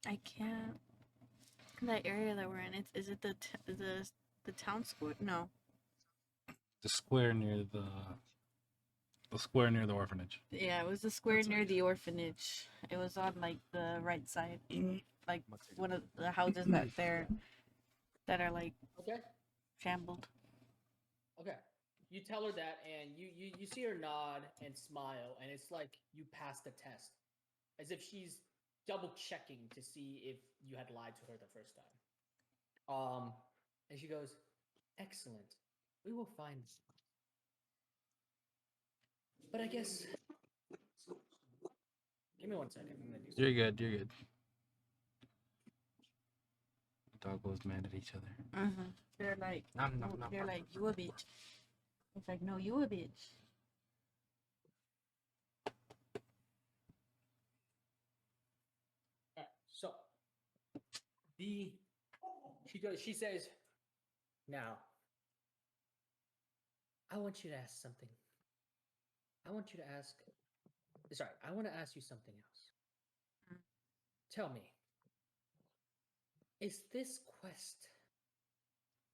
I can't. That area that we're in. Is it the town square? No. The square near the square near the orphanage. Yeah, it was the square near the orphanage. It was on like the right side, like one of the houses that are like Okay. shambled. Okay. You tell her that, and you see her nod and smile, and it's like you passed the test, as if she's double checking to see if you had lied to her the first time. And she goes, "Excellent. We will find." But I guess. Give me 1 second. I'm gonna do something. You're good. You're good. The dog was mad at each other. They're like, Nom, nom, nom, they're nom. like, you a bitch. It's like, no, you a bitch. So she says, "Now, I want you to ask something. I want you to ask. Sorry, I want to ask you something else. Tell me, is this quest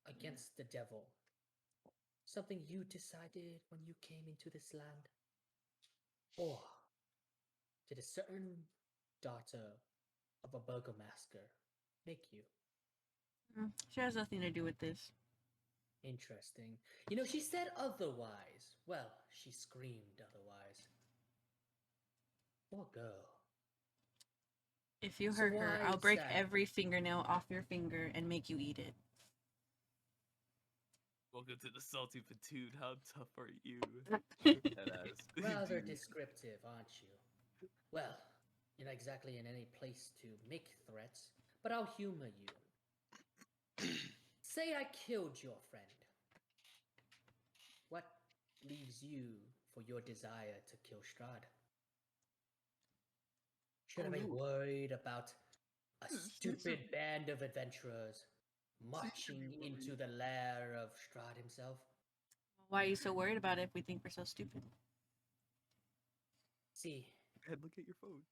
against the devil something you decided when you came into this land? Or did a certain daughter of a burgomaster make you?" She has nothing to do with this. Interesting. You know, she said otherwise. Well, she screamed otherwise. Poor girl. If you So hurt her, why I'll is break that? every fingernail off your finger and make you eat it. Welcome to the salty patoon. How tough are you? Rather descriptive, aren't you? Well, you're not exactly in any place to make threats, but I'll humor you. Say I killed your friend. What leaves you for your desire to kill Strahd? Should I be worried about a stupid band of adventurers marching into the lair of Strahd himself? Why are you so worried about it if we think we're so stupid? See, And look at your phone.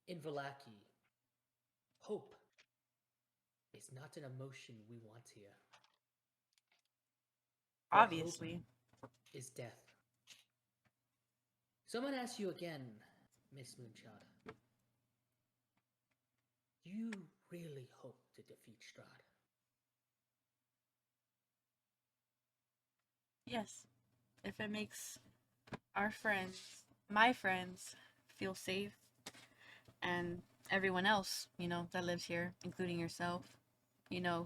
in Vallaki, hope is not an emotion we want here. For Obviously. hope is death. Someone asks you again, Miss Moonchild. Do you really hope to defeat Strahd? Yes. If it makes our friends, my friends, feel safe, and everyone else, that lives here, including yourself,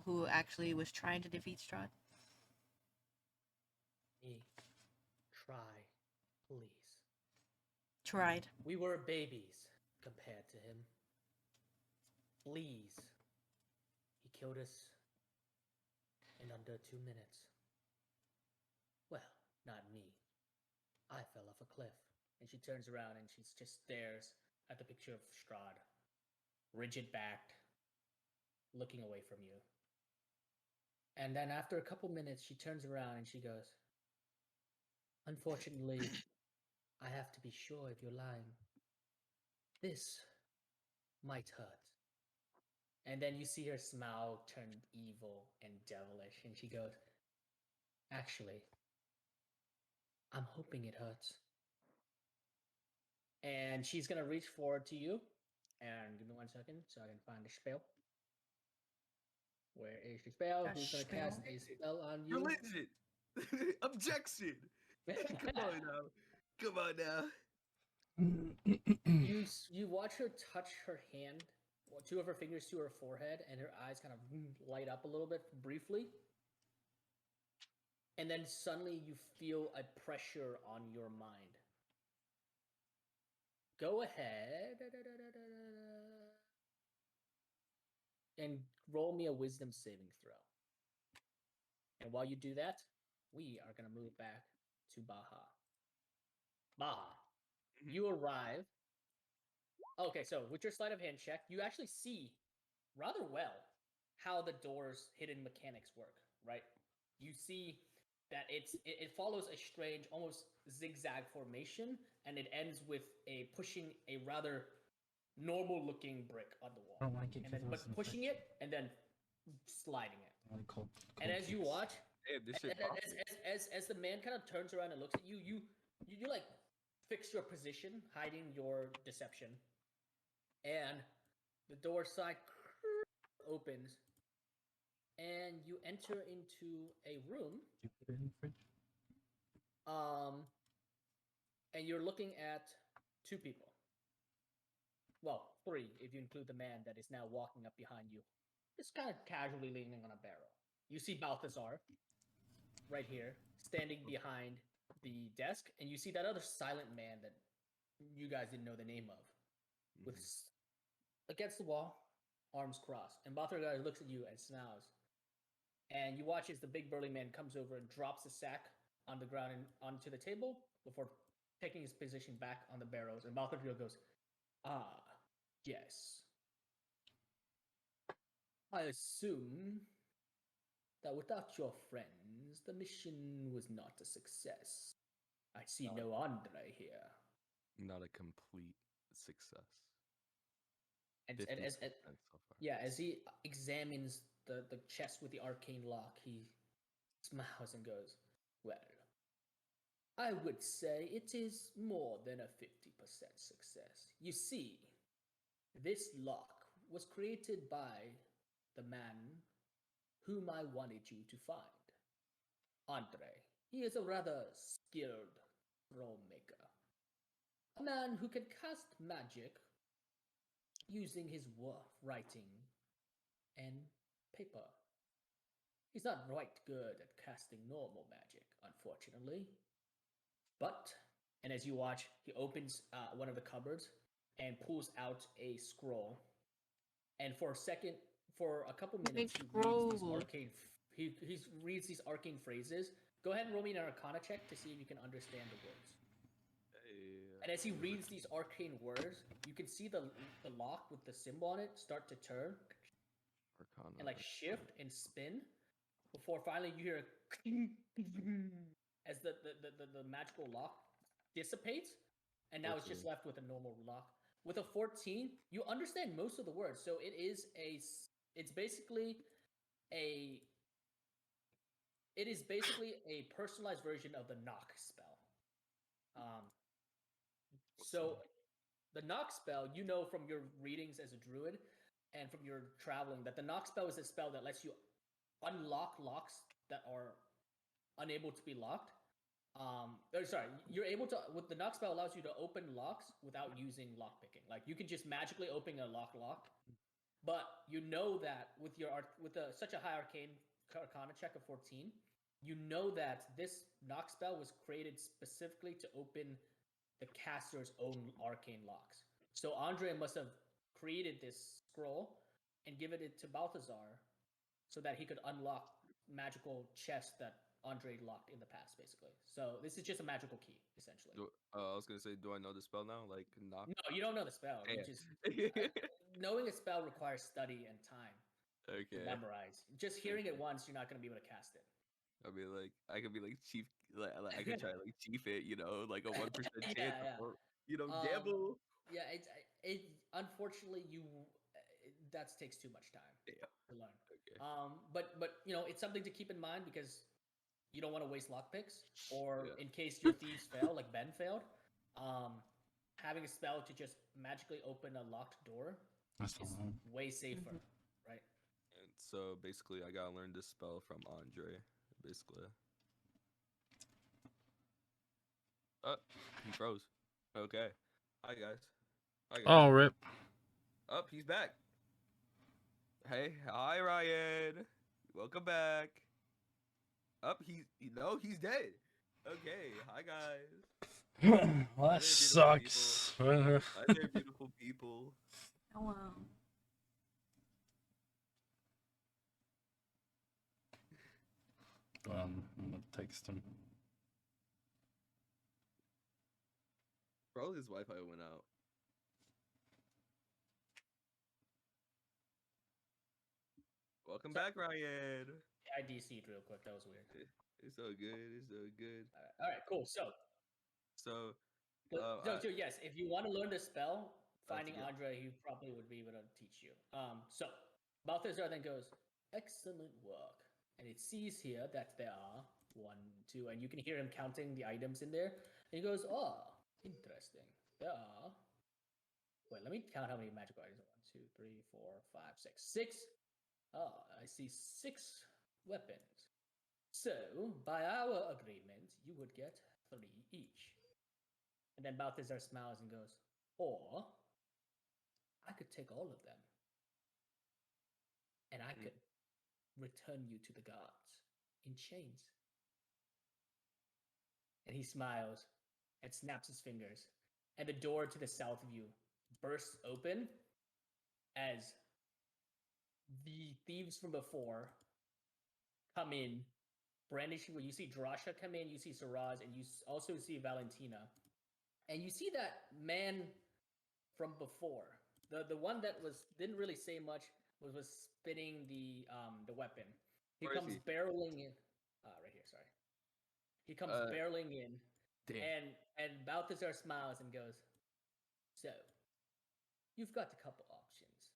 who actually was trying to defeat Strahd. Me, try, please. Tried. We were babies compared to him. Please. He killed us in under 2 minutes. Well, not me. I fell off a cliff. And she turns around and she just stares at the picture of Strahd, rigid backed, looking away from you. And then after a couple minutes, she turns around and she goes, "Unfortunately, I have to be sure if you're lying. This might hurt." And then you see her smile turn evil and devilish, and she goes, "Actually, I'm hoping it hurts." And she's gonna reach forward to you. And give me 1 second so I can find the spell. Where is the spell? The Who's gonna spell? cast a spell on you? Religion. Objection. Come on now. Come on now. You watch her touch her hand, two of her fingers to her forehead, and her eyes kind of light up a little bit briefly. And then suddenly you feel a pressure on your mind. Go ahead and roll me a wisdom saving throw. And while you do that, we are going to move back to Baha. Baha, you arrive. Okay, so with your sleight of hand check, you actually see rather well how the door's hidden mechanics work, right? You see that it follows a strange, almost zigzag formation, and it ends with a pushing a rather normal looking brick on the wall, I don't like it and then because but pushing it and then sliding it. I like cold And as you kicks. watch, Damn, this shit and popping. as the man kind of turns around and looks at you, you like fix your position, hiding your deception, and the door side opens, and you enter into a room. You put it in the fridge. And you're looking at two people. Well, three if you include the man that is now walking up behind you. Just kind of casually leaning on a barrel. You see Balthazar right here, standing behind the desk, and you see that other silent man that you guys didn't know the name of, with against the wall, arms crossed. And Balthazar looks at you and smiles. And you watch as the big burly man comes over and drops the sack on the ground and onto the table before taking his position back on the barrels. And Balthazar goes, "Ah, yes. I assume that without your friends, the mission was not a success. I see no Andre here." Not a complete success. And 50% as so far. yeah, as he examines the chest with the arcane lock, he smiles and goes, "Well, I would say it is more than a 50% success. You see, this lock was created by the man whom I wanted you to find. Andre. He is a rather skilled roll maker. A man who can cast magic using his writing and paper. He's not quite good at casting normal magic, unfortunately. But, and as you watch, he opens one of the cupboards and pulls out a scroll. And for a couple minutes, he reads these scroll. arcane. He reads these arcane phrases. Go ahead and roll me an Arcana check to see if you can understand the words. And as he reads these arcane words, you can see the lock with the symbol on it start to turn Arcana. and like shift and spin before finally you hear a as the magical lock dissipates, and now it's just 14. left with a normal lock. With a 14, you understand most of the words. So it's basically a personalized version of the knock spell. So the knock spell, you know from your readings as a druid and from your traveling that the knock spell is a spell that lets you unlock locks that are unable to be locked. You're able to, with the knock spell allows you to open locks without using lock picking. Like you can just magically open a lock, but you know that with such a high arcana check of 14, you know that this knock spell was created specifically to open the caster's own arcane locks. So Andre must have created this scroll and given it to Balthazar so that he could unlock magical chests that Andre locked in the past, basically. So this is just a magical key, essentially. I was gonna say, do I know the spell now? Like knock. No, you don't know the spell. You just knowing a spell requires study and time to Okay. memorize. Just hearing it once, you're not going to be able to cast it. I mean, like I could be like chief, like I could try like chief it, like a 1% chance, Yeah. or gamble. Yeah, it unfortunately that takes too much time to learn. Okay. But it's something to keep in mind because you don't want to waste lockpicks, or in case your thieves fail, like Ben failed. Having a spell to just magically open a locked door is way safer, right? And so basically, I gotta learn this spell from Andre. Basically. He froze. Okay. Hi guys. Oh, rip. He's back. Hey, hi Ryan. Welcome back. He's dead. Okay, hi guys. Well, that sucks. Hi there, beautiful people. Hello. I'm gonna text him. Probably his Wi-Fi went out. Welcome back, Ryan. I DC'd real quick. That was weird. It's so good. It's so good. All right, cool. So So, yes, if you want to learn the spell finding get- Andre, he probably would be able to teach you. So Balthazar then goes, "Excellent work." And it sees here that there are 1, 2, and you can hear him counting the items in there. And he goes, "Oh, interesting. There are. Wait, let me count how many magical items. 1, 2, 3, 4, 5, 6. 6. Oh, I see 6 weapons. So, by our agreement, you would get 3 each." And then Balthazar smiles and goes, "Or I could take all of them, and I could return you to the gods in chains." And he smiles and snaps his fingers, and the door to the south of you bursts open as the thieves from before come in, brandishing. You see Drasha come in, you see Saraz, and you also see Valentina. And you see that man from before, the one that didn't really say much, was spinning the weapon. He Where is comes he? barreling in. Right here, sorry. He comes barreling in, Damn. and Balthazar smiles and goes, "So, you've got a couple options.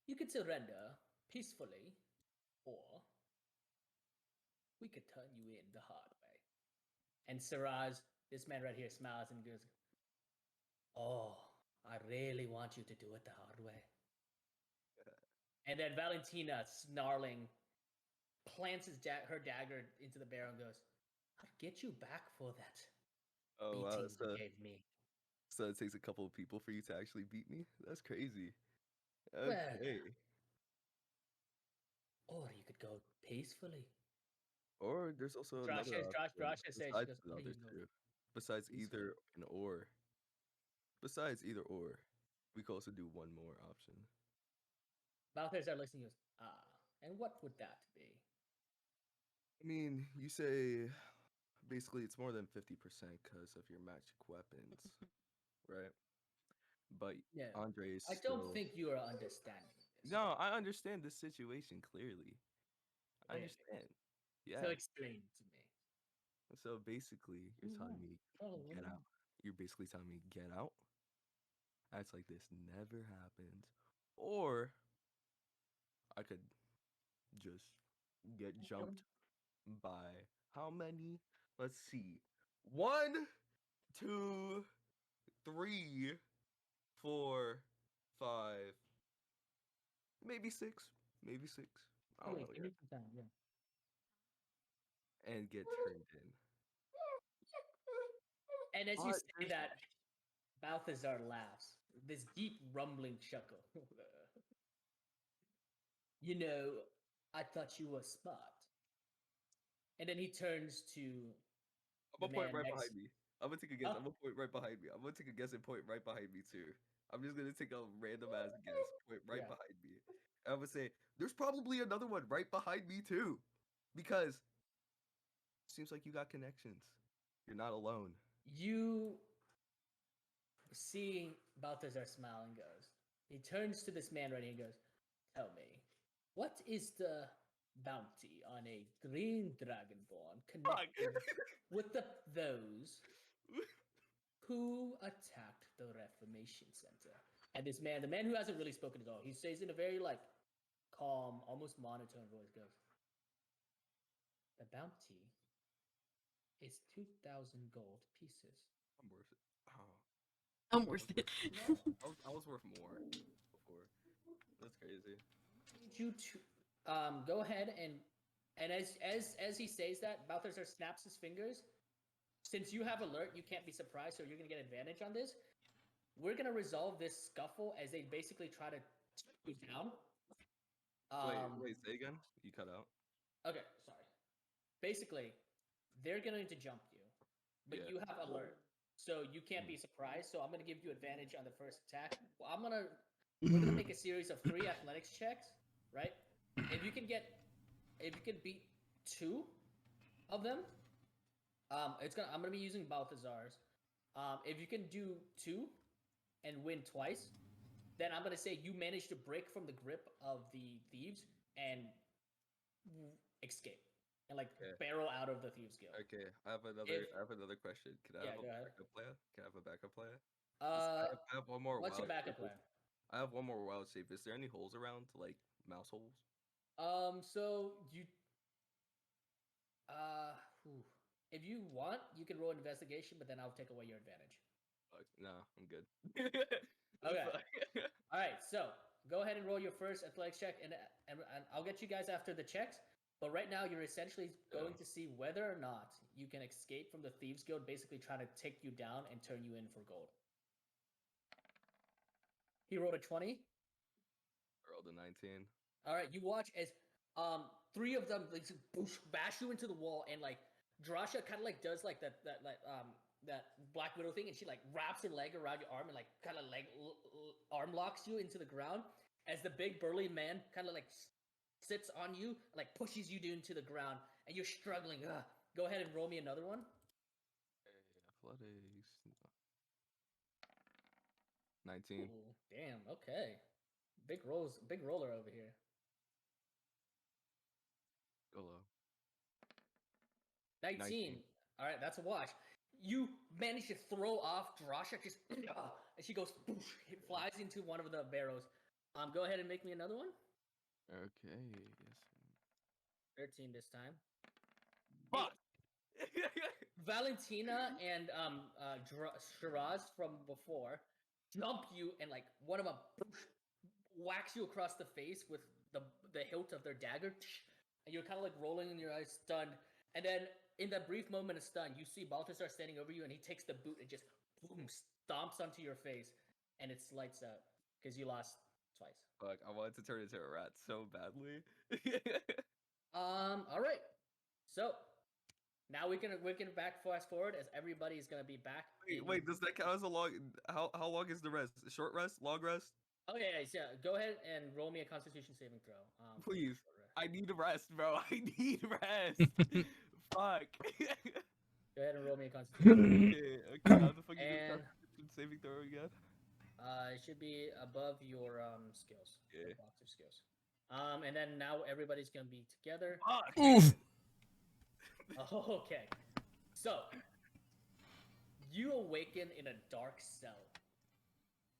You could surrender peacefully, or we could turn you in the hard way." And Siraj, this man right here, smiles and goes, "Oh, I really want you to do it the hard way." And then Valentina, snarling, plants her dagger into the barrel and goes, "I'll get you back for that Oh wow. beating you gave me." So it takes a couple of people for you to actually beat me? That's crazy. Well, Okay. or you could go peacefully. Or there's also another option Drasha says, she besides goes, the "Or other you can go two. Besides peacefully." either an or. Besides either or. We could also do one more option. Balthazar looks and goes, and what would that be? I mean, you say basically it's more than 50% because of your magic weapons, right? But No, Andre is I don't still. think you are understanding this. No, I understand this situation clearly. I Really? understand. So Yeah. explain to me. So basically, you're telling me get out. You're basically telling me get out. Acts like this never happened. Or I could just get jumped by how many? Let's see. 1, 2, 3, 4, 5, maybe 6. Maybe 6. I don't Okay, know give yet. me some time. Yeah. And get turned in. And as you But say that, Balthazar laughs, this deep rumbling chuckle. "You know, I thought you were smart." And then he turns to I'm the gonna point man right behind next. me. I'm gonna take a guess. Huh? I'm gonna point right behind me. I'm gonna take a guess and point right behind me too. I'm just gonna take a random ass guess, point right Yeah. behind me. And I'm gonna say, there's probably another one right behind me too. Because it seems like you got connections. You're not alone. You see Balthazar smile and goes, he turns to this man right here and goes, "Tell me, what is the bounty on a green dragonborn Fuck. connected with those who attacked the Reformation Center?" And this man, the man who hasn't really spoken at all, he says in a very calm, almost monotone voice, goes, "The bounty is 2,000 gold pieces." I'm worth it. Oh, I'm I was worth it. I was worth more before. That's crazy. Need you to go ahead and as he says that, Balthazar snaps his fingers. Since you have alert, you can't be surprised, so you're gonna get advantage on this. We're gonna resolve this scuffle as they basically try to take you down. Wait, say again? You cut out. Okay, sorry. Basically, they're going to jump you, but Yeah. you have alert, so you can't be surprised. So I'm gonna give you advantage on the first attack. Well, we're gonna make a series of 3 athletics checks, right? If you can beat 2 of them, I'm gonna be using Balthazar's. If you can do 2 and win twice, then I'm gonna say you managed to break from the grip of the thieves and escape and Okay. barrel out of the thieves guild. Okay. I have another question. Can I Yeah, have a go ahead. backup plan? Can I have a backup plan? I have one more What's your wild backup shape. plan? I have one more wild shape. Is there any holes around, like mouse holes? So you, uh, whew. If you want, you can roll investigation, but then I'll take away your advantage. Nah, I'm good. Okay. Fuck. All right. So go ahead and roll your first athletics check, and I'll get you guys after the checks. But right now, you're essentially going to see whether or not you can escape from the Thieves Guild, basically trying to take you down and turn you in for gold. He rolled a 20. I rolled a 19. All right, you watch as three of them like boosh, bash you into the wall, and like Drasha kind of like does like that Black Widow thing, and she like wraps her leg around your arm and like kind of like arm locks you into the ground as the big burly man kind of like sits on you, like pushes you into the ground, and you're struggling. Ugh. Go ahead and roll me another one. Athletics. 19. Ooh, damn. Okay, big rolls, big roller over here. Go low. 19. All right, that's a wash. You manage to throw off Drasha, just and she goes, it flies into one of the barrows. Go ahead and make me another one. Okay. Yes. 13 this time. Fuck. Valentina and Shiraz from before jump you, and like one of them whacks you across the face with the hilt of their dagger, and you're kind of like rolling in your eyes, stunned. And then in that brief moment of stun, you see Balthazar standing over you, and he takes the boot and just boom stomps onto your face, and it lights out because you lost twice. Fuck, I wanted to turn into a rat so badly. All right. So now we can back fast forward as everybody's gonna be back. Wait, does that count as a long? How long is the rest? Short rest? Long rest? Oh yeah, yeah. Go ahead and roll me a Constitution saving throw. Please. I need rest, bro. I need rest. Fuck. Go ahead and roll me a Constitution. Okay. How the fuck you do And Constitution saving throw again? it should be above your skills. Yeah. Box of skills. And then now everybody's gonna be together. Fuck. Okay. So you awaken in a dark cell.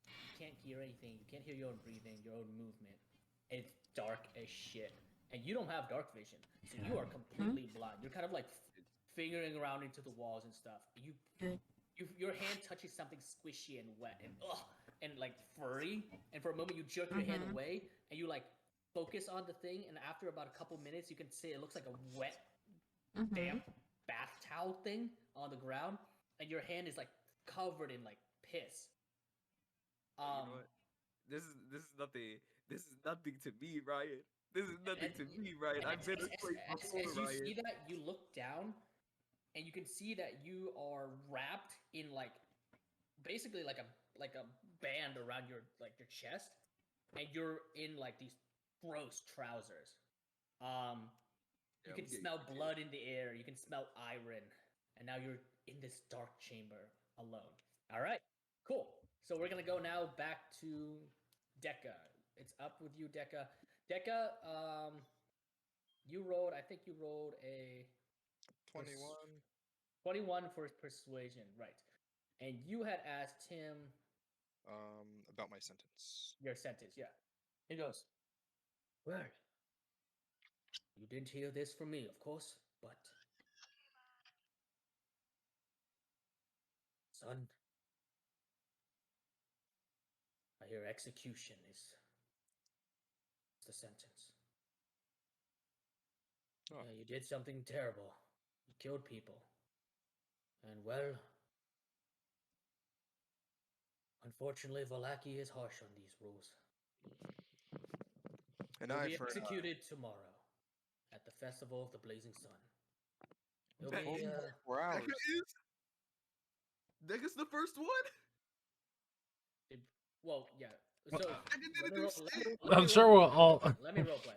You can't hear anything. You can't hear your own breathing, your own movement. It's dark as shit. And you don't have dark vision. So you are completely blind. You're kind of like fingering around into the walls and stuff. Your hand touches something squishy and wet and like furry. And for a moment you jerk your hand away and you like focus on the thing. And after about a couple minutes, you can see it looks like a wet, damp bath towel thing on the ground. And your hand is like covered in like piss. You know what? This is nothing. This is nothing to me, Ryan. This is nothing to me, Ryan. I've been in place before, as you Ryan. see that, you look down, and you can see that you are wrapped in like basically like a band around your chest, and you're in like these gross trousers. You can smell blood in the air. You can smell iron, and now you're in this dark chamber alone. All right, cool. So we're gonna go now back to Deca. It's up with you, Deca. Deca, you rolled. I think you rolled a 21. 21 for persuasion, right? And you had asked him About my sentence. your sentence, yeah. He goes, "Well, you didn't hear this from me, of course, but son, I hear execution is the sentence. Oh. Yeah, you did something terrible. You killed people. And well, unfortunately, Valaki is harsh on these rules. And You'll I be for executed tomorrow at the Festival of the Blazing Sun. You'll That be, only 4 hours. Deca's the first one? well, yeah. So I'm sure we'll all. let me roleplay.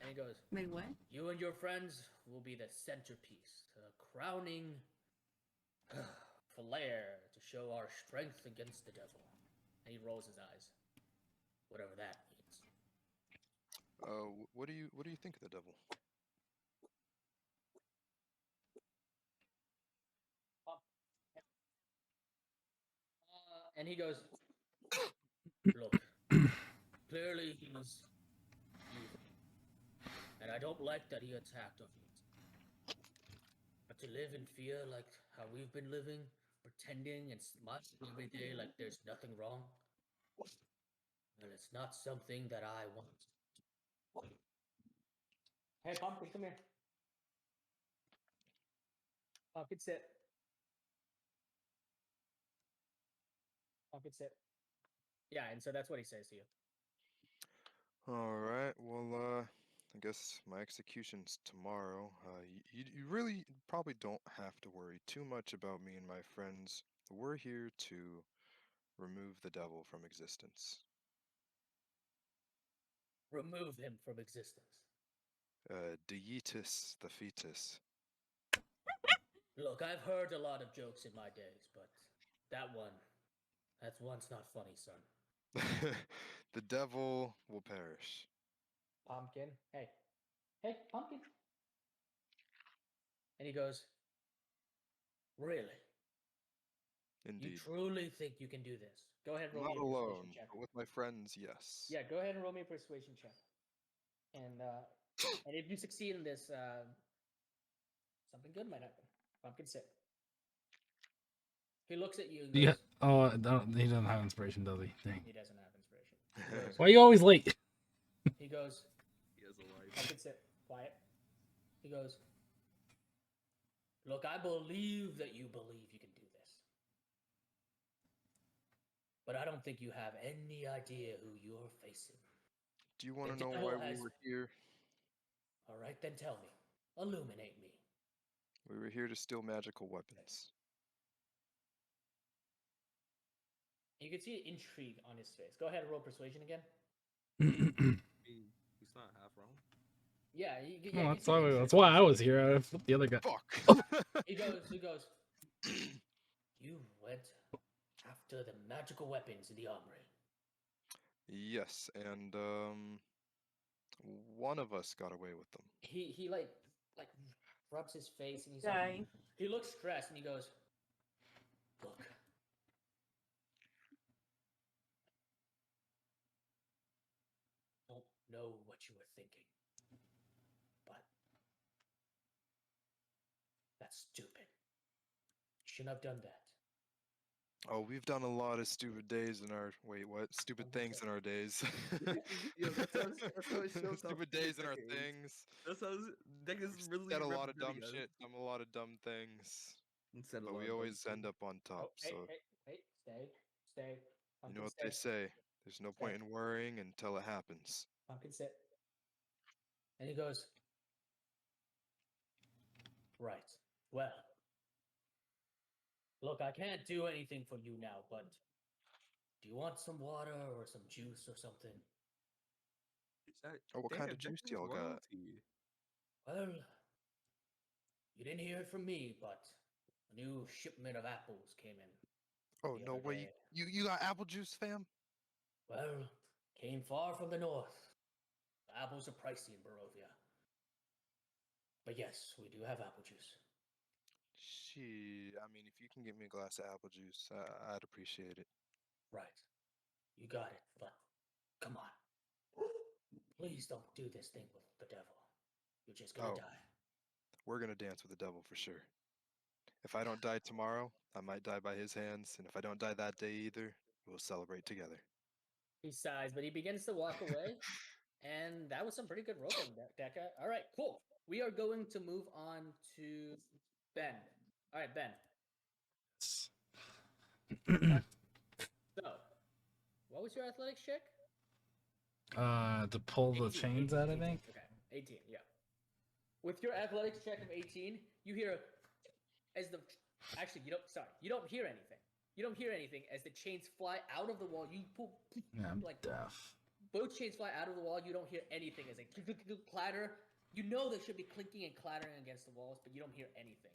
And he goes, Wait, what? you and your friends will be the centerpiece, the crowning flair to show our strength against the devil. And he rolls his eyes. Whatever that means. What do you think of the devil? And he goes, "Look, clearly he's evil, and I don't like that he attacked us. But to live in fear like how we've been living, pretending and smushing every day like there's nothing wrong, well, it's not something that I want." Hey, Pumpkin, come here. Pumpkin, sit. Pumpkin, sit. Yeah, and so that's what he says to you. All right. Well, I guess my execution's tomorrow. You really probably don't have to worry too much about me and my friends. We're here to remove the devil from existence. Remove him from existence. Dietis the fetus. Look, I've heard a lot of jokes in my days, but that's one's not funny, son. The devil will perish. Pumpkin, hey, Pumpkin. And he goes, "Really? You Indeed. truly think you can do this? Go ahead and roll Not me a persuasion alone, check." but with my friends, yes. Yeah, go ahead and roll me a persuasion check. And if you succeed in this, something good might happen. Pumpkin, sit. He looks at you and goes, Yeah. Oh, he doesn't have inspiration, does he? Dang. he doesn't have inspiration. He goes, Why are you always late? he goes, He has a life. Pumpkin, sit. Quiet. He goes, "Look, I believe that you believe you can do this. But I don't think you have any idea who you're facing. Do you want to The know devil why we has- were here? All right, then tell me. Illuminate me." We were here to steal magical weapons. You can see intrigue on his face. Go ahead and roll persuasion again. He's not half wrong. Yeah, you Well, can that's see why, intrigue that's on why his I was face. here. I flipped the other guy. Fuck! He goes, "You went after the magical weapons in the armory." Yes, and one of us got away with them. He like rubs his face and he's Die. like, he looks stressed and he goes, "Look, don't know what you were thinking, but that's stupid. You shouldn't have done that." Oh, we've done a lot of stupid days in our what? Stupid things in our days. Yo, that's how it shows how Stupid few days in our decades. things. That's how Deck is We've really said a lot of dumb representing us. shit, done a lot of dumb things, Said a but lot we of dumb always shit. end up on top. Oh, hey, So hey, stay. you Pumpkin, know what stay. they say. There's no point in worrying until it happens. Pumpkin, sit. And he goes, "Right. Well, look, I can't do anything for you now, but do you want some water or some juice or something?" Oh, what kind of juice y'all got? Well, you didn't hear it from me, but a new shipment of apples came in. Oh the no other way! day. You got apple juice, fam? Well, came far from the north. The apples are pricey in Barovia. But yes, we do have apple juice. Shit. I mean, if you can get me a glass of apple juice, I'd appreciate it. Right. You got it, but come on. Please don't do this thing with the devil. You're just gonna Oh. die. We're gonna dance with the devil for sure. If I don't die tomorrow, I might die by his hands, and if I don't die that day either, we'll celebrate together. He sighs, but he begins to walk away. And that was some pretty good roleplaying, Deca. All right, cool. We are going to move on to Ben. All right, Ben. So, what was your athletics check? To pull the 18, chains 18, out, I 18. think. Okay, 18, yeah. With your athletics check of 18, you hear as the actually you don't hear anything. You don't hear anything as the chains fly out of the wall. You pull Yeah, I'm like deaf. both chains fly out of the wall. You don't hear anything as they clatter. You know they should be clinking and clattering against the walls, but you don't hear anything.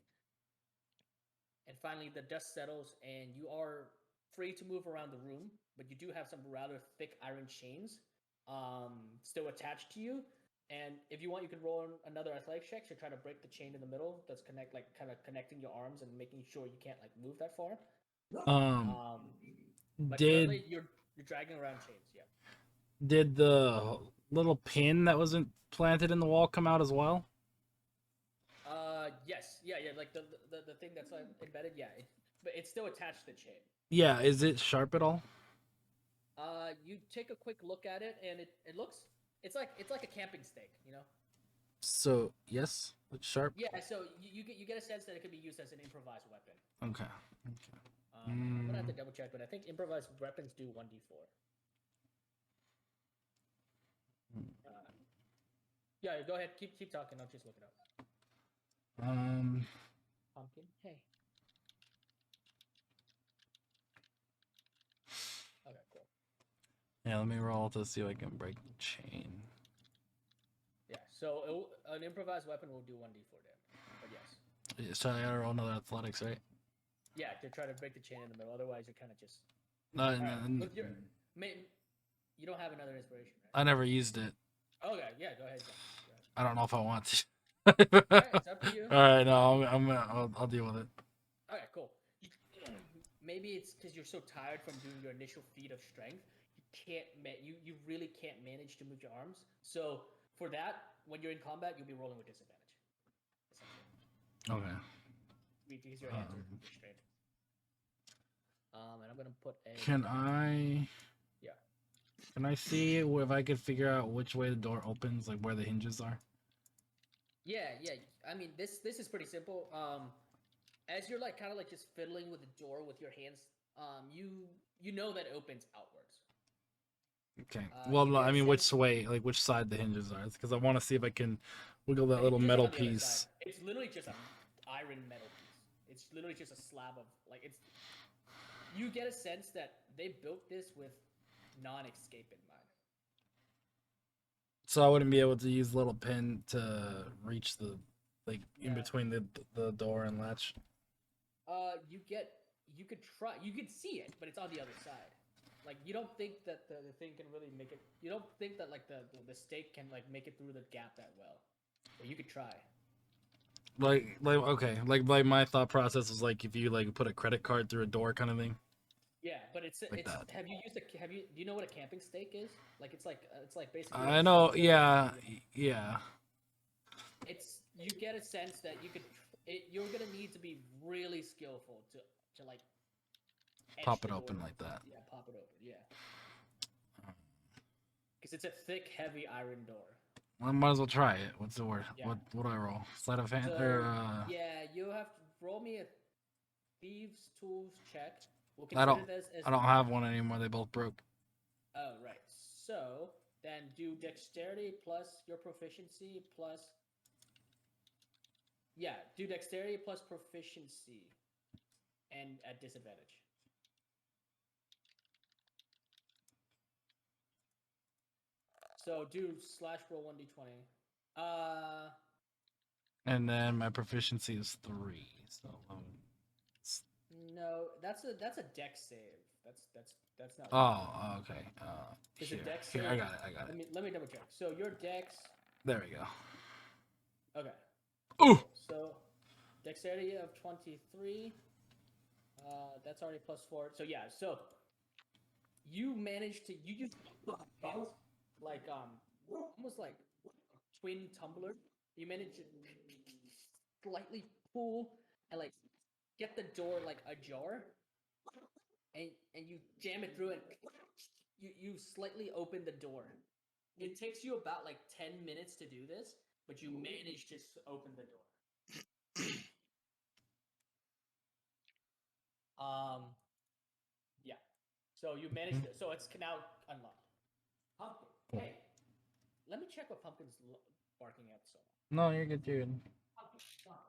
And finally, the dust settles, and you are free to move around the room, but you do have some rather thick iron chains still attached to you. And if you want, you can roll another athletics check to try to break the chain in the middle that's kind of connecting your arms and making sure you can't like move that far. But Did currently, you're dragging around chains. Yeah. did the little pin that wasn't planted in the wall come out as well? Yes. Yeah. Like the thing that's like embedded. Yeah. But it's still attached to the chain. Yeah, is it sharp at all? You take a quick look at it, and it looks. It's like a camping stake. So yes, it's sharp. Yeah. So you get a sense that it could be used as an improvised weapon. Okay. I'm gonna have to double check, but I think improvised weapons do 1d4. Yeah, go ahead. Keep talking. I'll just look it up. Pumpkin. Hey. Okay, cool. Yeah, let me roll to see if I can break the chain. Yeah. So an improvised weapon will do 1d4 damage. But yes. So I gotta roll another athletics, right? Yeah, to try to break the chain in the middle. Otherwise, you're kind of just. No, Right. You don't have another inspiration, right? I never used it. Okay. Yeah. Go ahead. I don't know if I want to. Alright, it's up to you. All right, no, I'll deal with it. Okay, cool. Maybe it's because you're so tired from doing your initial feat of strength. You really can't manage to move your arms. So for that, when you're in combat, you'll be rolling with disadvantage. Okay. Because your hands are restrained. And I'm gonna put a. Can I? Yeah. Can I see if I could figure out which way the door opens, like where the hinges are? Yeah. I mean, this is pretty simple. As you're like kind of like just fiddling with the door with your hands, you know that it opens outwards. Okay. You Well, get I a mean, which sense- way, like which side the hinges are? Because I want to see if I can wiggle that little Just metal on the other piece. side. It's literally just an iron metal piece. It's literally just a slab of like it's. You get a sense that they built this with non-escape in mind. So I wouldn't be able to use the little pin to reach the, like in Yeah. between the door and latch. You could try. You could see it, but it's on the other side. Like you don't think that the thing can really make it. You don't think that like the stake can like make it through the gap that well. But you could try. Like okay, like my thought process is like if you like put a credit card through a door kind of thing. Yeah, but it's Like that. Have you used a do you know what a camping stake is? Like it's like basically. I know. Yeah. It's you get a sense that you're gonna need to be really skillful to like Pop edge it the open door. like that. Yeah, pop it open. Yeah, because it's a thick, heavy iron door. Well, I might as well try it. What's the word? Yeah. What do I roll? Sleight of hand So, or yeah, you have to roll me a thieves tools check. We'll I don't. consider this as I don't have one anymore. They both broke. Oh, right. So then do dexterity plus your proficiency plus. Yeah, do dexterity plus proficiency, and at disadvantage. So do slash roll 1d20. And then my proficiency is 3. So No, that's a dex save. That's not. oh, okay. Is it Here, dex here, save? I got it. Let me double check. So your dex. There we go. Okay. Ooh. So dexterity of 23. That's already +4. So yeah. So you managed to use hands like almost like twin tumbler. You managed to slightly pull and like get the door like ajar, and you jam it through and you slightly open the door. It takes you about like 10 minutes to do this, but you manage to open the door. Yeah. So you managed to, so it's now unlocked. Pumpkin. Hey, let me check what Pumpkin's barking at so long. No, you're good, dude. Pumpkin, come on.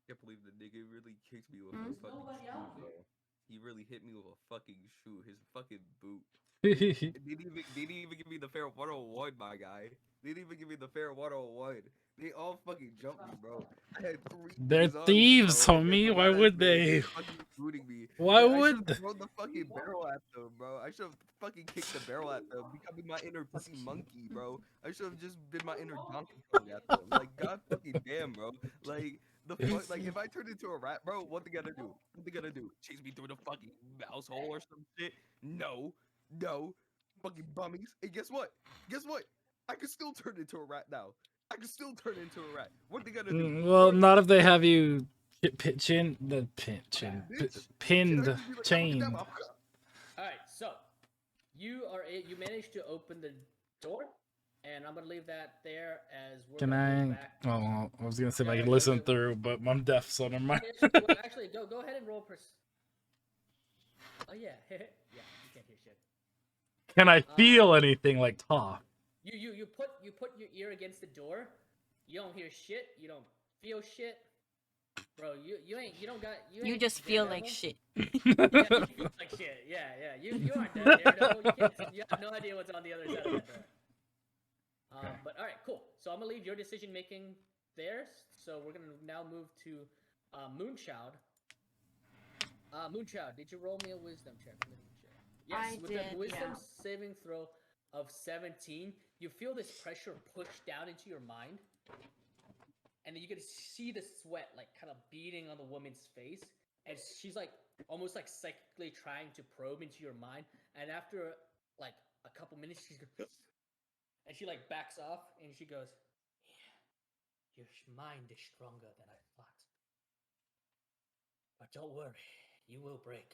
Can't believe the nigga really kicked me with There's a fucking nobody shoe, out bro. here. He really hit me with a fucking shoe. His fucking boot. They're They didn't even give me the fair 101, my guy. They didn't even give me the fair 101. They all fucking jumped me, bro. I had 3 things on me, thieves, bro. homie. And Why my ass would man they? was fucking booting me. Why I should would have they? thrown the fucking barrel at them, bro. I should have fucking kicked the barrel at them, becoming my inner fucking monkey, bro. I should have just been my inner Donkey Kong at them. Like, god fucking damn, bro. Like, The fuck? Like, if I turn into a rat, bro, what they gonna do? What they gonna do? Chase me through the fucking mouse hole or some shit? No, no, fucking bummies. And guess what? Guess what? I can still turn into a rat now. I can still turn into a rat. What they gonna do? Well, What are they not gonna if they do? have you pinned, Shit, I just be like, "I'ma get that chained. motherfucker." All right, so you managed to open the door, and I'm gonna leave that there as we're Can gonna move I? back. Oh, I was gonna say if I Yeah, can yeah, listen yeah. through, but I'm deaf, so never mind. Well, actually, go ahead and roll. Oh yeah, yeah, you can't hear shit. Can I feel anything like talk? You put your ear against the door. You don't hear shit. You don't feel shit, bro. You don't got you. You ain't just feel Daredevil. like shit. Yeah, you feel like shit. Yeah. You aren't Daredevil. You can't. You have no idea what's on the other side of that door. But all right, cool. So I'm gonna leave your decision making there. So we're gonna now move to Moonchild. Moonchild, did you roll me a wisdom check? Let me check. Yes, I with did, a wisdom yeah. saving throw of 17, you feel this pressure push down into your mind, and then you can see the sweat like kind of beating on the woman's face, and she's like almost like psychically trying to probe into your mind. And after like a couple minutes, she's going, and she like backs off, and she goes, "Yeah, your mind is stronger than I thought, but don't worry, you will break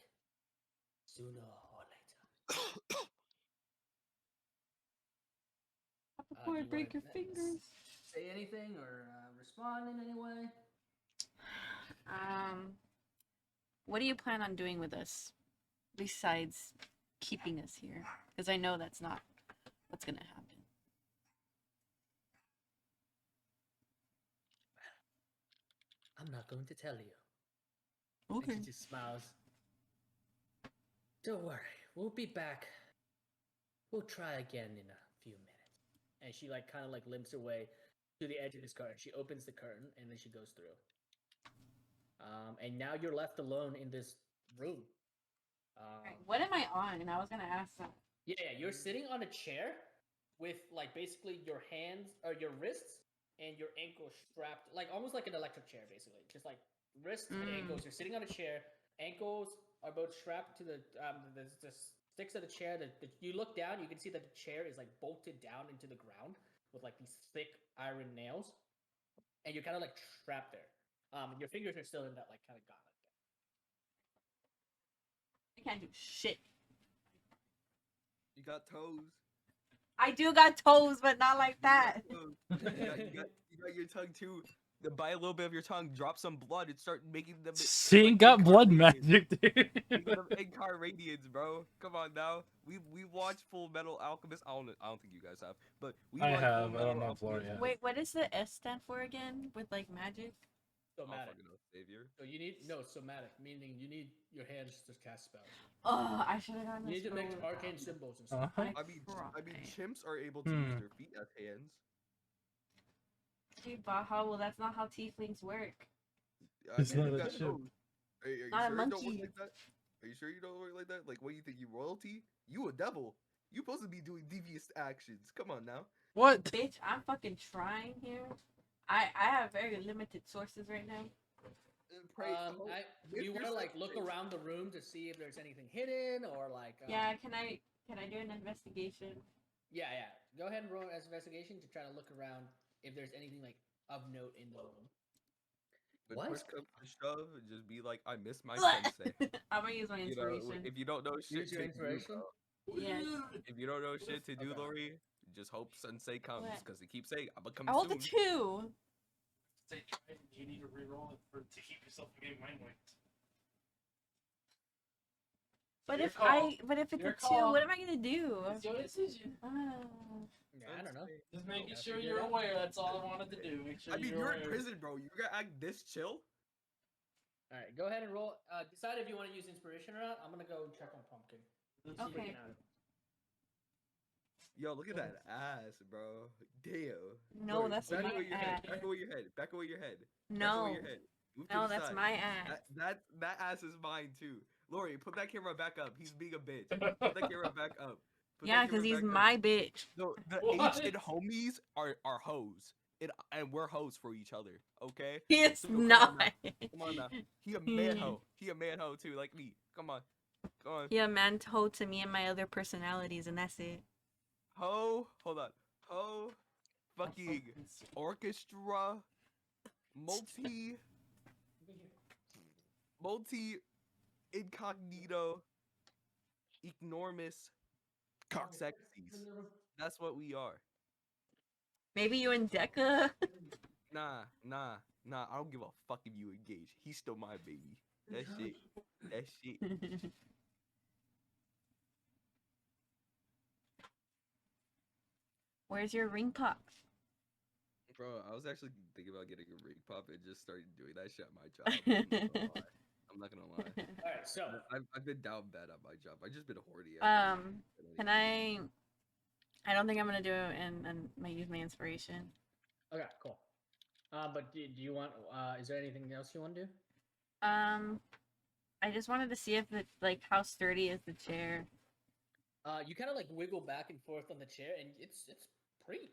sooner or later." Before I Do you break your wanna fingers. say anything or respond in any way? What do you plan on doing with us besides keeping us here? Because I know that's not what's gonna happen. I'm not going to tell you. And Okay. she just smiles. Don't worry, we'll be back. We'll try again in a few minutes. And she like kind of like limps her way to the edge of this curtain. She opens the curtain and then she goes through. And now you're left alone in this room. What am I on? I was gonna ask that. Yeah, you're sitting on a chair with like basically your hands or your wrists and your ankles strapped, like almost like an electric chair, basically. Just like wrists and ankles. You're sitting on a chair. Ankles are both strapped to the sticks of the chair. You look down, you can see that the chair is like bolted down into the ground with like these thick iron nails, and you're kind of like trapped there. Your fingers are still in that like kind of gauntlet. I can't do shit. You got toes. I do got toes, but not like that. You got your tongue too. Buy a little bit of your tongue, drop some blood, and start making them. She ain't like, got blood incarnate. magic, dude. Making them incarnadians, bro. Come on now. We watched Full Metal Alchemist. I don't think you guys have, but we I watched have. Full I don't Metal know if Laura Alchemist. has. Wait, what does the S stand for again? With like magic? Somatic. Fucking know, savior. So you need somatic, meaning you need your hands to cast spells. Oh, I should have gotten You this. need to make roll. arcane symbols and stuff. Uh-huh. I mean, Right. chimps are able to use their feet as hands. Gee, Baja, well, that's not how tieflings work. It's You not a got chip. toes. Are you Not a sure it don't work monkey. like that? Are you sure you don't work like that? Like, what do you think? You royalty? You a devil? You supposed to be doing devious actions. Come on now. What? Bitch, I'm fucking trying here. I have very limited sources right now. Do you want to like look around the room to see if there's anything hidden or like? Yeah, can I do an investigation? Yeah. Go ahead and roll as investigation to try to look around if there's anything like of note in the room. When What? push comes to shove, just be like, I miss my sensei. I'm gonna use my You know, inspiration. if you don't know shit Use your to do, inspiration? bro. Yes. If you don't know shit to do, Okay. Lori, just hope sensei comes, What? because he keeps saying, I'm gonna come I rolled a soon. 2. You need to reroll it to keep yourself from getting mind wiped. But Your if call. it's Your a 2, call. what am I gonna do? It's your decision. Yeah, I don't know. Just making Yeah, sure figure you're it out. aware. That's all I wanted to do. Make sure I mean, you're you're aware. in prison, bro. You're gonna act this chill? All right, go ahead and roll. Decide if you want to use inspiration or not. I'm gonna go check on Pumpkin. Okay. Yo, look at that ass, bro. Damn. No, Lori, that's back my away your head. ass. Back away your head. Back away your head. Back No. away your head. Move to No, the that's side. my ass. That ass is mine too. Lori, put that camera back up. He's being a bitch. Put that camera back up. Put Yeah, that because camera he's back up. my bitch. No, the What? ancient homies are hoes. and we're hoes for each other. Okay. He is So come on not. now. Come on now. He a man hoe. He a man hoe too, like me. Come on. Come on. He a man told to me and my other personalities, and that's it. Ho. Hold on. Ho. Fucking orchestra. Multi incognito enormous cocksexies. That's what we are. Maybe you and Deca. Nah. I don't give a fuck if you engage. He's still my baby. That shit. Where's your ring pop? Bro, I was actually thinking about getting a ring pop and just started doing that shit at my job. I'm not gonna lie. All right, so I've been down bad at my job. I've just been horny. Can I don't think I'm gonna do it and use my inspiration. okay, cool. But do you want? Is there anything else you want to do? I just wanted to see if it like how sturdy is the chair. You kind of like wiggle back and forth on the chair, and it's pretty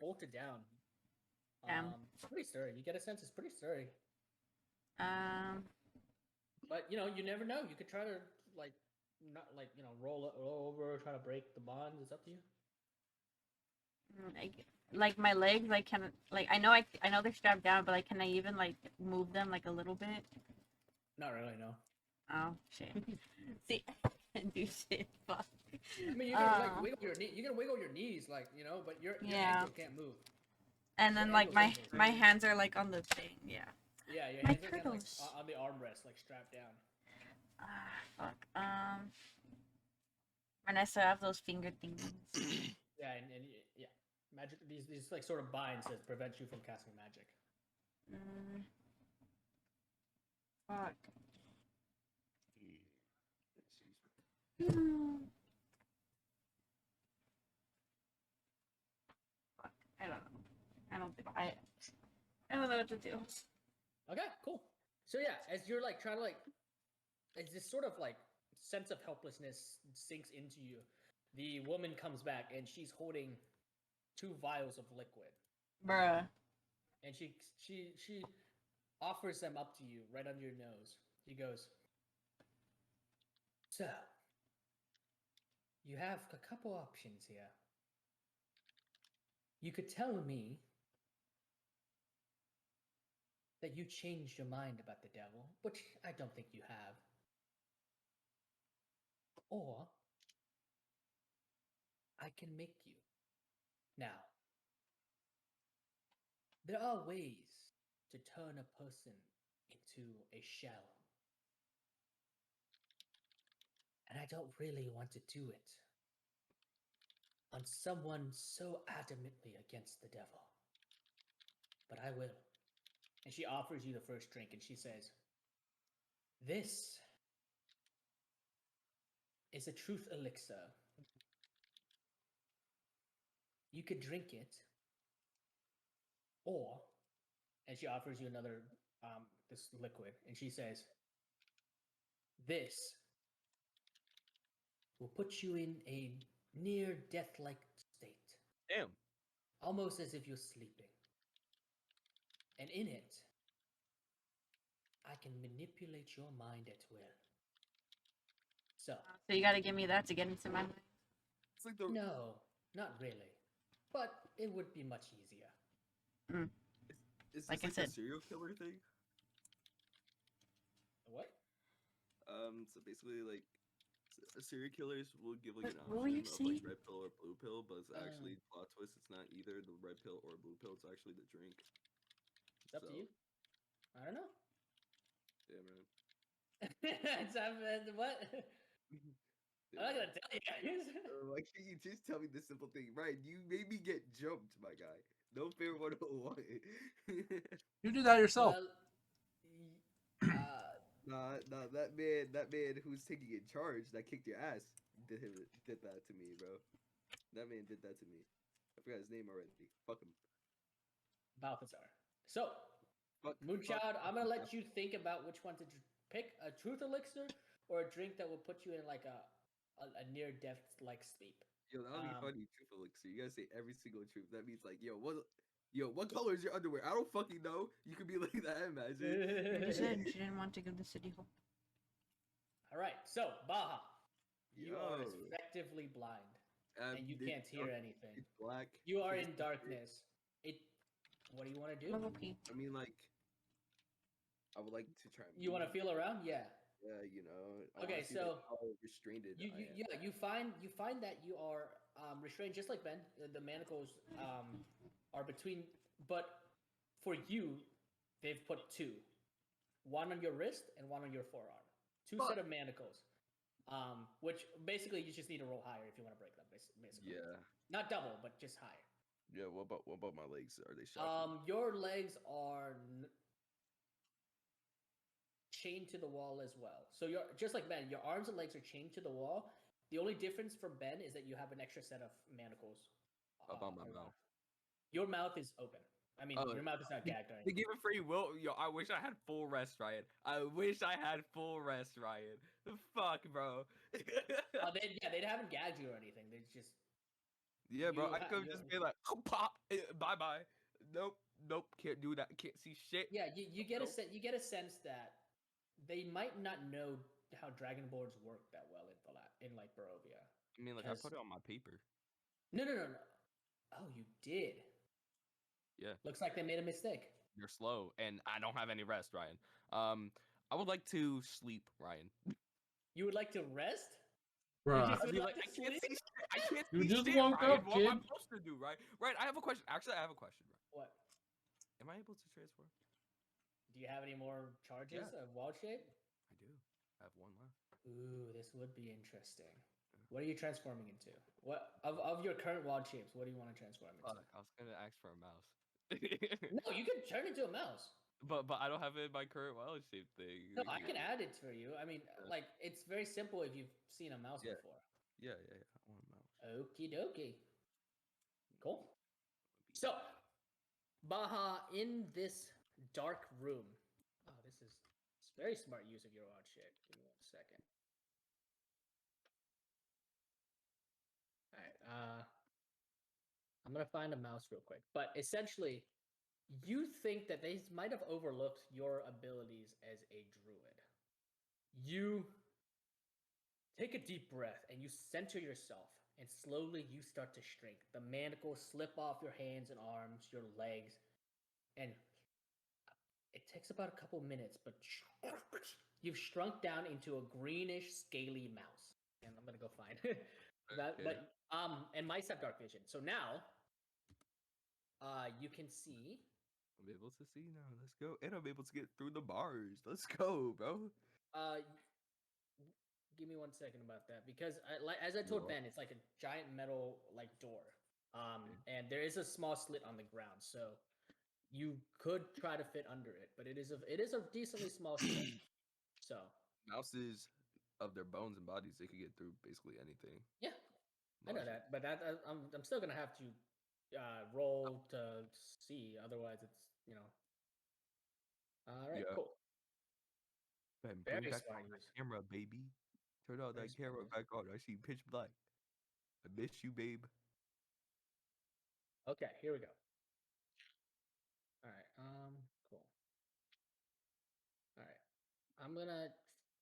bolted down. Damn. Pretty sturdy. You get a sense it's pretty sturdy. But you know, you never know. You could try to like not like roll over, try to break the bond. It's up to you. Like my legs, like can like I know they're strapped down, but like can I even like move them like a little bit? Not really, no. Oh shit! See, I can't do shit. Fuck. I mean, you can like wiggle your knee. You can wiggle your knees, like but your ankle can't move. And then like my hands are like on the thing. Yeah. Yeah, your My hands are kind of like turtles. on the armrest, like strapped down. Fuck. And I still have those finger things. Yeah, and yeah, magic. These like sort of binds that prevent you from casting magic. Fuck. Fuck. I don't know. I don't know what to do. Okay, cool. So yeah, as you're like trying to like, as this sort of like sense of helplessness sinks into you, the woman comes back and she's holding 2 vials of liquid, Bruh. and she offers them up to you right under your nose. She goes, "So, you have a couple options here. You could tell me that you changed your mind about the devil, which I don't think you have. Or I can make you. Now, there are ways to turn a person into a shell. And I don't really want to do it on someone so adamantly against the devil. But I will." And she offers you the first drink and she says, "This is a truth elixir. You could drink it, or," and she offers you another this liquid, and she says, "This will put you in a near death-like state, Damn. almost as if you're sleeping. And in it, I can manipulate your mind at will. So you gotta give me that to get into my mind. It's like the no, not really, but it would be much easier." Is Like this I like said. the serial killer thing? What? So basically, like, serial killers will give like an What were you option of like saying? red pill or blue pill, but it's actually plot twist. It's not either the red pill or blue pill. It's actually the drink. It's up to you. I don't know. Yeah, man. It's what? I'm not gonna tell you guys. Why can't you just tell me the simple thing? Right, you made me get jumped, my guy. No fair 101. You do that yourself. Well, Nah, that man who's taking in charge that kicked your ass did that to me, bro. That man did that to me. I forgot his name already. Fuck him. Balthazar. So, Fuck. Moonchild, I'm gonna let you think about which one to pick: a truth elixir or a drink that will put you in like a near death like sleep. Yo, that would be funny. Truth elixir. You gotta say every single truth. That means like, yo, what? Yo, what color is your underwear? I don't fucking know. You could be like that, imagine. She said she didn't want to give the city hope. All right, so Baja, you are Yo. effectively blind, and you It's can't hear anything. It's black. You are It's in darkness. What do you want to I'm gonna do? go pee. I mean, like, I would like to try. And You want to move. feel around? Yeah. Yeah, you know. I Okay, wanna see, so like, how restrained I am. you find that you are restrained just like Ben. The manacles are between, but for you, they've put two, one on your wrist and one on your forearm. Two Fuck. set of manacles, which basically you just need to roll higher if you want to break them. Basically, Yeah. not double, but just higher. Yeah. What about my legs? Are they shocking? Your legs are chained to the wall as well. So you're just like Ben. Your arms and legs are chained to the wall. The only difference for Ben is that you have an extra set of manacles Up on my around. mouth. Your mouth is open. I mean, Oh, your mouth is not gagged or They anything. give it free will. Yo, I wish I had full rest, Ryan. I wish I had full rest, Ryan. The fuck, bro. They haven't gagged you or anything. They just Yeah, bro. you I ha- could you- just be like, oh, pop, bye bye. Nope, can't do that. Can't see shit. yeah. You get Nope. you get a sense that they might not know how dragon boards work that well in like Barovia. I mean, like, I put it on my paper. No. Oh, you did. Yeah, Looks like they made a mistake. you're slow, and I don't have any rest, Ryan. I would like to sleep, Ryan. You would like to rest? Bruh. just I would mean, like like, to I can't sleep? see shit. I can't You see just shit, woke Ryan. up, What am I kid. supposed to do, right? Right, I have a question. Actually, I have a question, bro. What? Am I able to transform? Do you have any more charges of wild shape? I do. I have one left. Ooh, this would be interesting. What are you transforming into? What of your current wild shapes? What do you want to transform into? Fuck, I was gonna ask for a mouse. No, you can turn into a mouse. But I don't have it in my current wild shape thing. No, I can add it for you. I mean, like it's very simple if you've seen a mouse Yeah. before. Yeah. I want a mouse. Okie dokie. Cool. So, Baja, in this dark room. Oh, it's very smart use of your wild shape. Give me 1 second. All right. I'm gonna find a mouse real quick. But essentially, you think that they might have overlooked your abilities as a druid. You take a deep breath and you center yourself, and slowly you start to shrink. The manacles slip off your hands and arms, your legs, and it takes about a couple minutes, but you've shrunk down into a greenish, scaly mouse. And I'm gonna go find that. Okay. But and mice have dark vision, so now you can see. I'm able to see now. Let's go. And I'm able to get through the bars. Let's go, bro. Give me 1 second about that because as I told Yeah. Ben, it's like a giant metal like door, and there is a small slit on the ground, so you could try to fit under it, but it is a decently small slit. So Mouses of their bones and bodies, they could get through basically anything. yeah, I know that, but I'm still gonna have to roll to see, otherwise it's All right, Yeah. cool. Ben, Very bring back smart on that use. camera, baby. Turn on Very that smart camera use. back on. I see pitch black. I miss you, babe. Okay, here we go. All right, cool. All right, I'm gonna,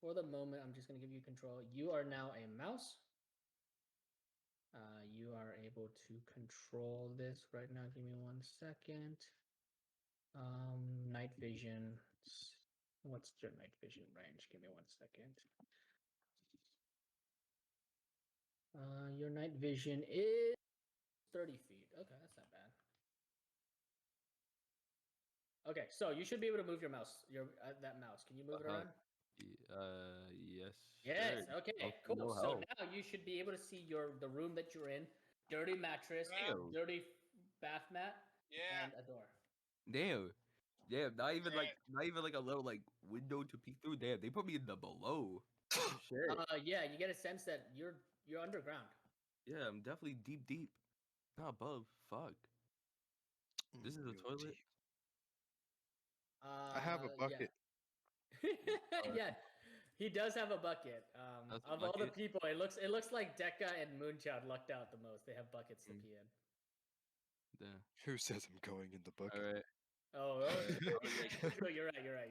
for the moment, I'm just gonna give you control. You are now a mouse. You are able to control this right now. Give me 1 second. Night vision. What's your night vision range? Give me 1 second. Your night vision is 30 feet. Okay, that's not bad. Okay, so you should be able to move your mouse. That mouse. Can you move it around? Yes. Yes. sir. Okay. Oh, Cool. no So help. now you should be able to see the room that you're in. Dirty mattress, Damn. dirty bath mat, Yeah. and a door. Damn. Not even like a little like window to peek through. Damn, they put me in the below. Shit. Yeah, you get a sense that you're underground. Yeah, I'm definitely deep. Not above. Fuck. This is a Real toilet. deep. I have a bucket. Yeah. Yeah, he does have a bucket. That's a Of all the bucket? people, it looks like Dekka and Moonchild lucked out the most. They have buckets to Mm. pee in. Yeah. Who says I'm going in the All bucket? right. Oh, true. You're right. You're right.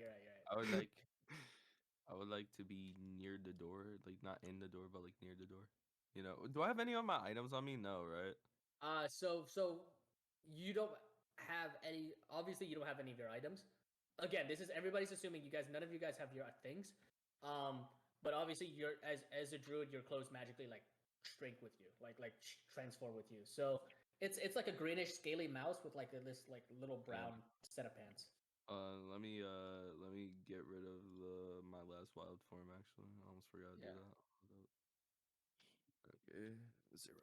I would like to be near the door, like not in the door, but like near the door. You know, do I have any of my items on me? No, right? So you don't have any. Obviously, you don't have any of your items. Again, this is everybody's assuming you guys. None of you guys have your things. Um, but obviously, you're as a druid, your clothes magically like shrink with you, like transform with you. So it's like a greenish scaly mouse with like this like little brown set of pants. Let me get rid of my last wild form. Actually, I almost forgot to do Yeah. that. Okay, 0.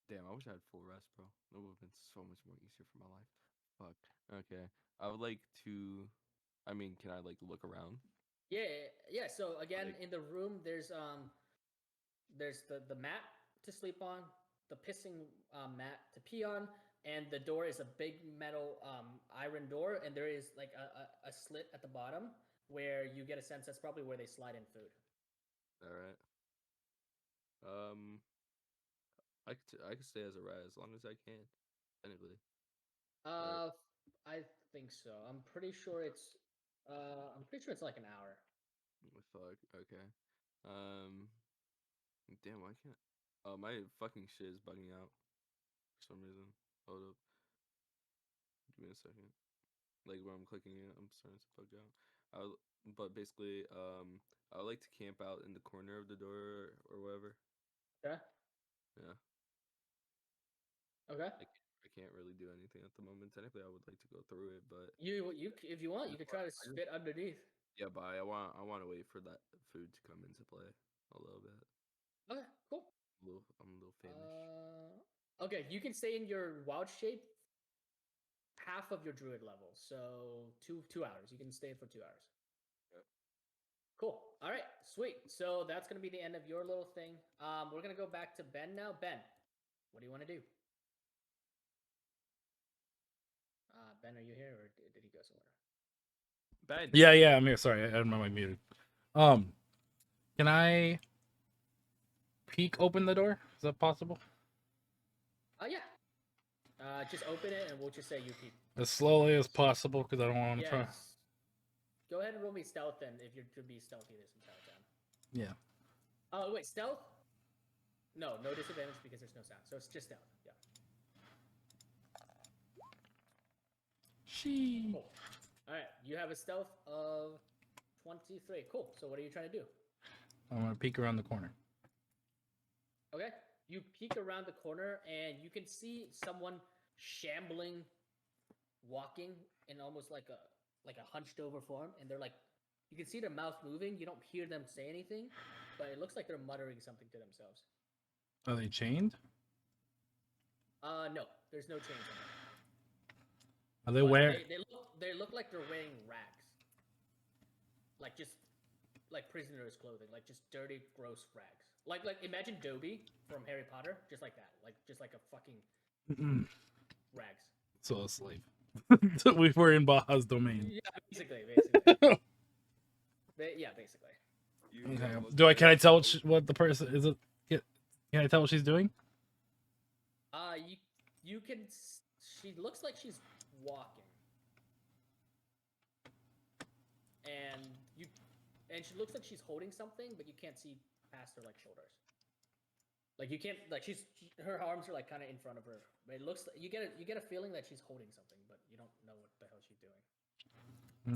Damn, I wish I had full rest, bro. That would have been so much more easier for my life. Fuck. Okay, I would like to. I mean, can I like look around? Yeah. So again, Like, in the room, there's the mat to sleep on, the pissing mat to pee on, and the door is a big metal iron door, and there is like a slit at the bottom where you get a sense that's probably where they slide in food. all right. Um, I could stay as a rat as long as I can. Technically, right? Uh, I think so. I'm pretty sure it's like an hour. Fuck. Okay. Um. Damn. Why can't? Oh, my fucking shit is bugging out for some reason. Hold up. Give me a second. Like where I'm clicking it, I'm starting to bug out. But basically, I would like to camp out in the corner of the door or whatever. Okay. Yeah. Okay. I can't really do anything at the moment. Technically, I would like to go through it, but You if you want, I you just could try to I just, spit underneath. yeah, but I want to wait for that food to come into play a little bit. Okay. Cool. I'm a little famished. Okay. You can stay in your wild shape half of your druid level, so 2 hours. You can stay for 2 hours. Yep. Cool. All right, sweet. So that's gonna be the end of your little thing. We're gonna go back to Ben now. Ben, what do you want to do? Ben, are you here, or did he go somewhere? Ben. Yeah, I'm here. Sorry, I had my mic muted. Can I peek open the door? Is that possible? Yeah. Just open it, and we'll just say you peep. As slowly as possible, because I don't want to try. Yes. Go ahead and roll me stealth, then, if you're to be stealthy this entire time. Yeah. Oh wait, stealth? No disadvantage because there's no sound, so it's just stealth. Yeah. She. Cool. All right, you have a stealth of 23. Cool. So what are you trying to do? I'm gonna peek around the corner. Okay. You peek around the corner and you can see someone shambling, walking in almost like a hunched over form, and they're like, you can see their mouth moving. You don't hear them say anything, but it looks like they're muttering something to themselves. Are they chained? No, there's no chains on them. Are they But wearing? they look like they're wearing rags, like just like prisoners' clothing, like just dirty, gross rags. Like imagine Dobby from Harry Potter, just like that, like just like a fucking rags. So a slave. We were in Baja's domain. Yeah, basically. Yeah, basically. Okay. Can I tell what the person is? Can I tell what she's doing? You can. She looks like she's walking, and she looks like she's holding something, but you can't see past her like shoulders. Like you can't like her arms are like kind of in front of her, but it looks you get a feeling that she's holding something.